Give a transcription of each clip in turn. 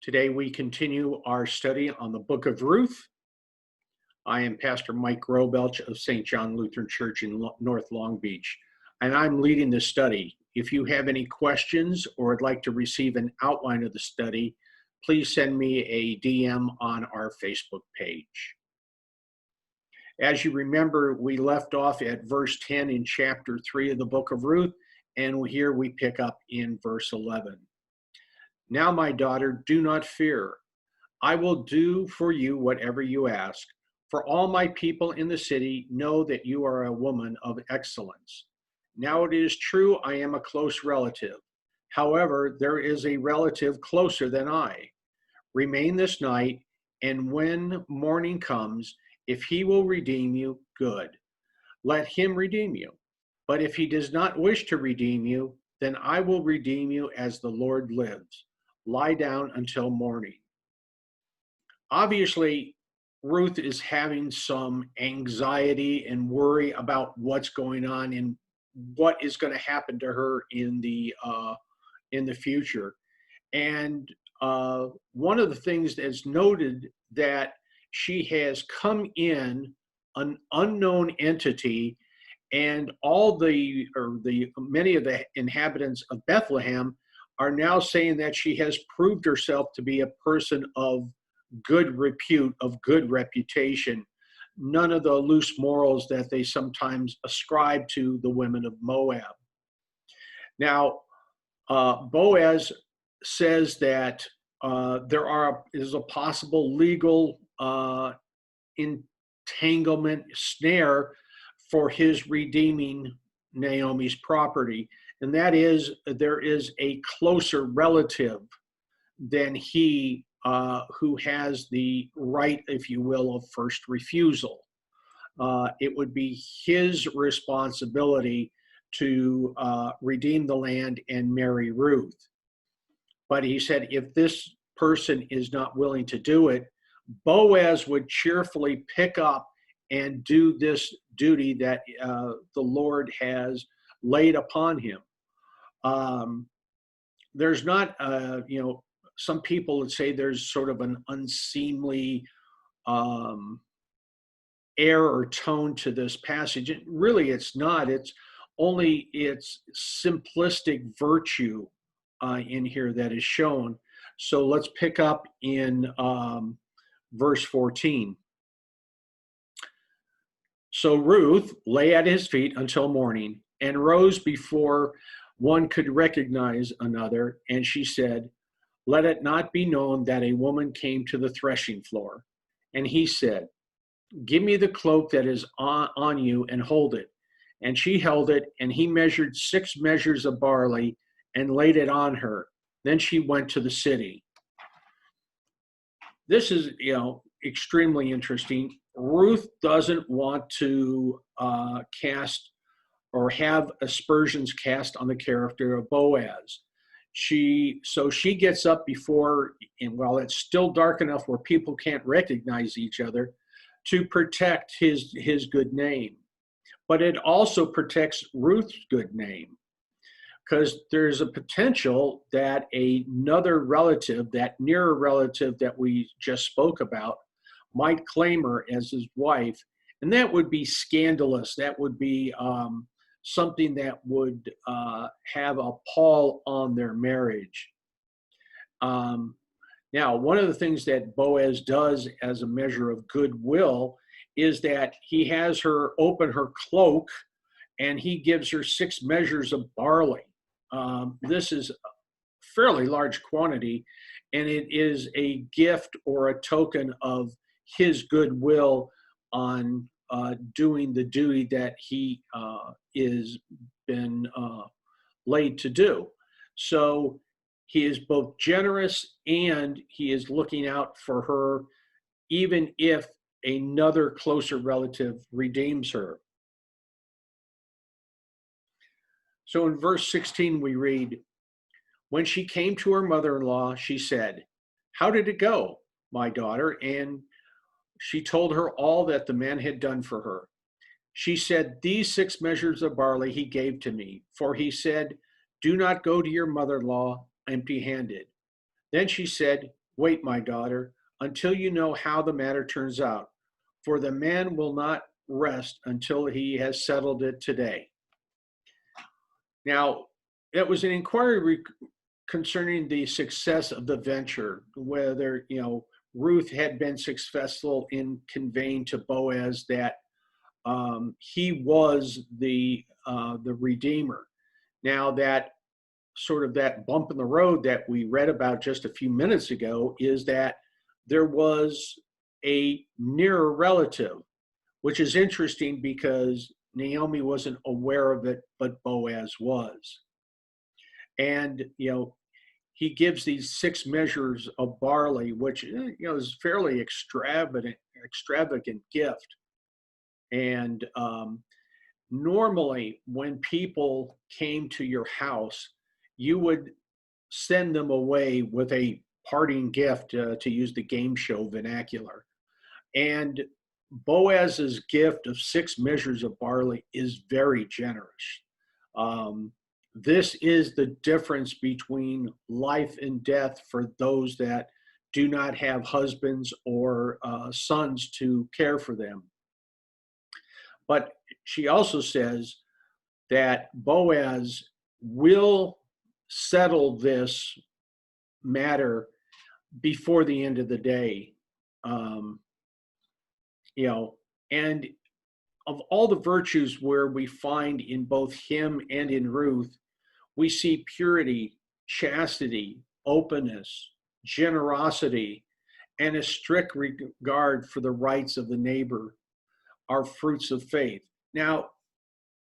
Today we continue our study on the book of Ruth. I am Pastor Mike Grobelch of St. John Lutheran Church in North Long Beach, and I'm leading the study. If you have any questions or would like to receive an outline of the study, please send me a DM on our Facebook page. As you remember, we left off at verse 10 in chapter 3 of the book of Ruth, and here we pick up in verse 11. Now, my daughter, do not fear. I will do for you whatever you ask, for all my people in the city know that you are a woman of excellence. Now it is true I am a close relative. However, there is a relative closer than I. Remain this night, and when morning comes, if he will redeem you, good. Let him redeem you. But if he does not wish to redeem you, then I will redeem you as the Lord lives. Lie down until morning. Obviously, Ruth is having some anxiety and worry about what's going on and what is going to happen to her in the future. And one of the things that's noted that she has come in an unknown entity, and many of the inhabitants of Bethlehem are now saying that she has proved herself to be a person of good repute, of good reputation, none of the loose morals that they sometimes ascribe to the women of Moab. Now, Boaz says that there is a possible legal entanglement snare for his redeeming Naomi's property. And that is, there is a closer relative than he who has the right, if you will, of first refusal. It would be his responsibility to redeem the land and marry Ruth. But he said, if this person is not willing to do it, Boaz would cheerfully pick up and do this duty that the Lord has laid upon him. There's not, some people would say there's sort of an unseemly air or tone to this passage. Really, it's not. It's simplistic virtue in here that is shown. So let's pick up in verse 14. So Ruth lay at his feet until morning and rose before one could recognize another, and she said, let it not be known that a woman came to the threshing floor. And he said, give me the cloak that is on you and hold it. And she held it, and he measured 6 measures of barley and laid it on her. Then she went to the city. This is, extremely interesting. Ruth doesn't want to cast or have aspersions cast on the character of Boaz. She gets up before, and while it's still dark enough where people can't recognize each other, to protect his good name. But it also protects Ruth's good name, because there's a potential that another relative, that nearer relative that we just spoke about, might claim her as his wife, and that would be scandalous. That would be something that would have a pall on their marriage. Now, one of the things that Boaz does as a measure of goodwill is that he has her open her cloak, and he gives her 6 measures of barley. This is a fairly large quantity, and it is a gift or a token of his goodwill on doing the duty that he is been laid to do. So he is both generous and he is looking out for her, even if another closer relative redeems her. So in verse 16 we read, when she came to her mother-in-law, she said, how did it go, my daughter? And she told her all that the man had done for her. She said, these 6 measures of barley he gave to me, for he said, do not go to your mother-in-law empty-handed. Then she said, Wait, my daughter, until you know how the matter turns out, for the man will not rest until he has settled it today. Now, it was an inquiry concerning the success of the venture, whether, Ruth had been successful in conveying to Boaz that he was the redeemer. Now, that sort of that bump in the road that we read about just a few minutes ago is that there was a nearer relative, which is interesting because Naomi wasn't aware of it, but Boaz was. And, he gives these 6 measures of barley, which, is fairly extravagant gift. And normally when people came to your house, you would send them away with a parting gift, to use the game show vernacular. And Boaz's gift of 6 measures of barley is very generous. This is the difference between life and death for those that do not have husbands or sons to care for them. But she also says that Boaz will settle this matter before the end of the day. And of all the virtues where we find in both him and in Ruth, we see purity, chastity, openness, generosity, and a strict regard for the rights of the neighbor are fruits of faith. Now,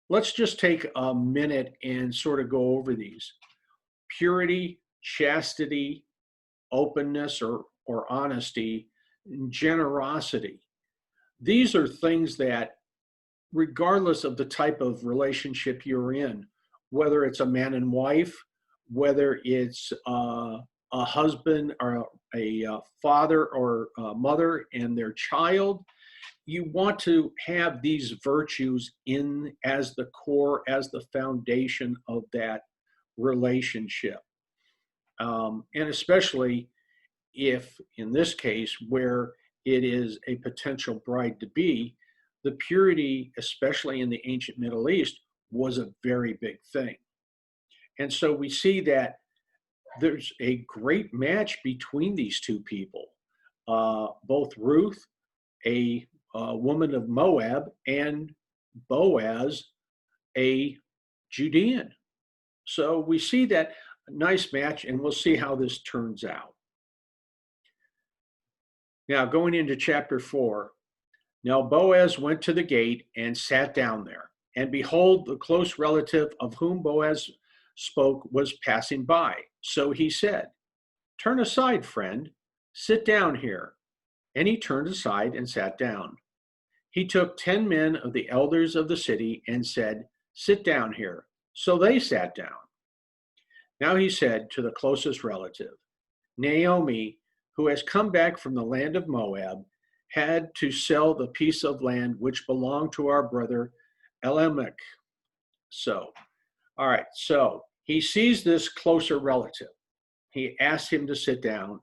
let's just take a minute and sort of go over these. Purity, chastity, openness or honesty, and generosity. These are things that, regardless of the type of relationship you're in, whether it's a man and wife, whether it's a husband or a father or a mother and their child, you want to have these virtues in as the core, as the foundation of that relationship. And especially if, in this case, where it is a potential bride-to-be, the purity, especially in the ancient Middle East, was a very big thing. And so we see that there's a great match between these two people, both Ruth, a woman of Moab, and Boaz, a Judean. So we see that nice match, and we'll see how this turns out. Now, going into chapter 4, now Boaz went to the gate and sat down there. And behold, the close relative of whom Boaz spoke was passing by. So he said, "Turn aside, friend, sit down here." And he turned aside and sat down. He took 10 men of the elders of the city and said, "Sit down here." So they sat down. Now he said to the closest relative, "Naomi, who has come back from the land of Moab, had to sell the piece of land which belonged to our brother Elimelech." So he sees this closer relative. He asks him to sit down.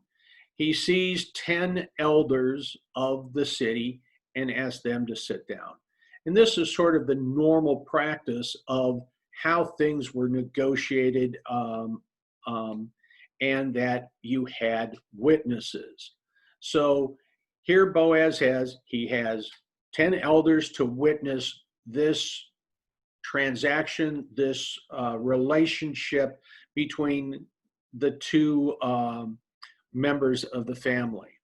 He sees 10 elders of the city and asks them to sit down. And this is sort of the normal practice of how things were negotiated, and that you had witnesses. So here Boaz has 10 elders to witness this transaction, this relationship between the two members of the family.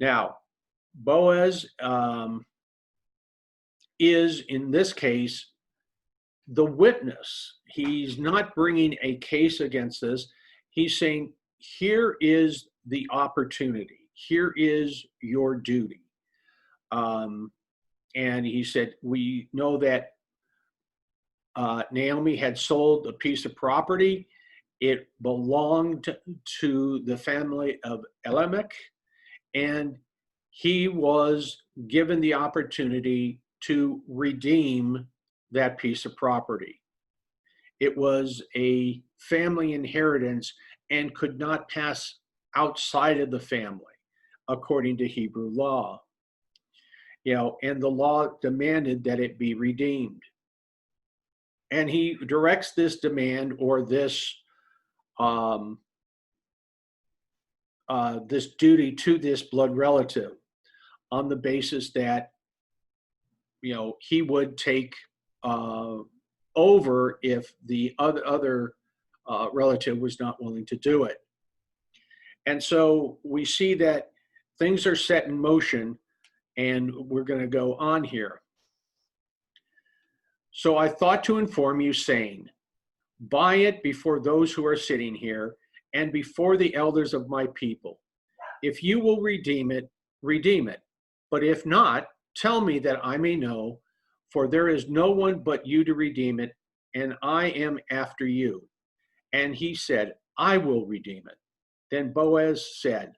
Now, Boaz is, in this case, the witness. He's not bringing a case against this. He's saying, here is the opportunity. Here is your duty. And he said, we know that Naomi had sold a piece of property. It belonged to the family of Elimelech, and he was given the opportunity to redeem that piece of property. It was a family inheritance and could not pass outside of the family, according to Hebrew law. And the law demanded that it be redeemed. And he directs this demand or this this duty to this blood relative on the basis that he would take over if the other relative was not willing to do it. And so we see that things are set in motion, and we're going to go on here. So I thought to inform you, saying, buy it before those who are sitting here and before the elders of my people. If you will redeem it, redeem it. But if not, tell me that I may know, for there is no one but you to redeem it, and I am after you. And he said, I will redeem it. Then Boaz said,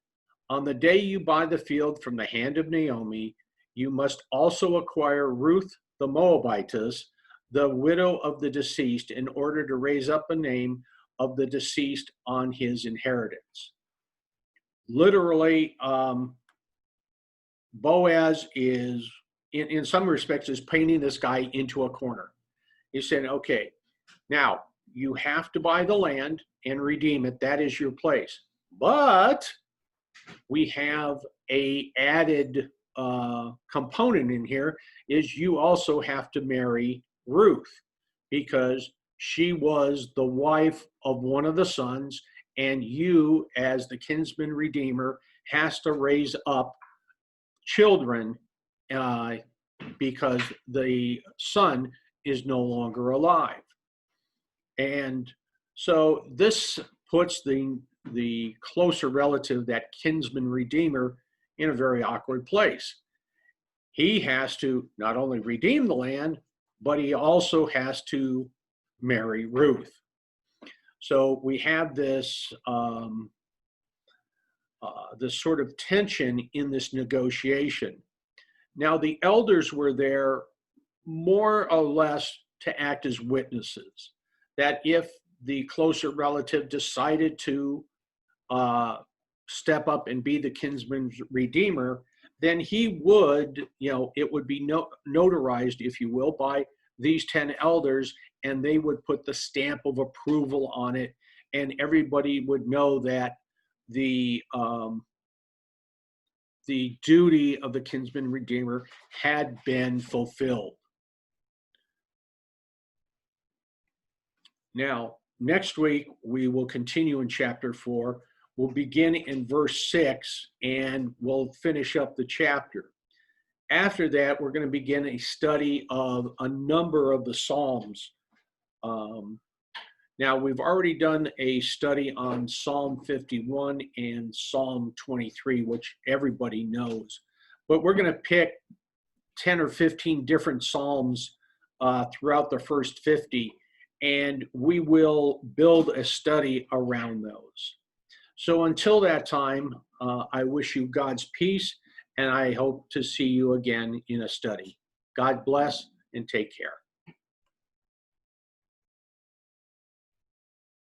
on the day you buy the field from the hand of Naomi, you must also acquire Ruth the Moabitess, the widow of the deceased, in order to raise up a name of the deceased on his inheritance. Literally, Boaz is, in some respects, is painting this guy into a corner. He's saying, okay, now you have to buy the land and redeem it. That is your place. But we have a added component in here, is you also have to marry Ruth, because she was the wife of one of the sons, and you, as the kinsman redeemer, has to raise up children because the son is no longer alive. And so this puts the closer relative, that kinsman redeemer, in a very awkward place. He has to not only redeem the land, but he also has to marry Ruth. So we have this this sort of tension in this negotiation. Now, the elders were there more or less to act as witnesses, that if the closer relative decided to step up and be the kinsman's redeemer, then he would, it would be notarized, if you will, by these 10 elders, and they would put the stamp of approval on it, and everybody would know that the duty of the kinsman redeemer had been fulfilled. Now, next week, we will continue in chapter 4. We'll begin in verse 6, and we'll finish up the chapter. After that, we're going to begin a study of a number of the Psalms. Now, we've already done a study on Psalm 51 and Psalm 23, which everybody knows. But we're going to pick 10 or 15 different Psalms throughout the first 50, and we will build a study around those. So until that time, I wish you God's peace, and I hope to see you again in a study. God bless and take care.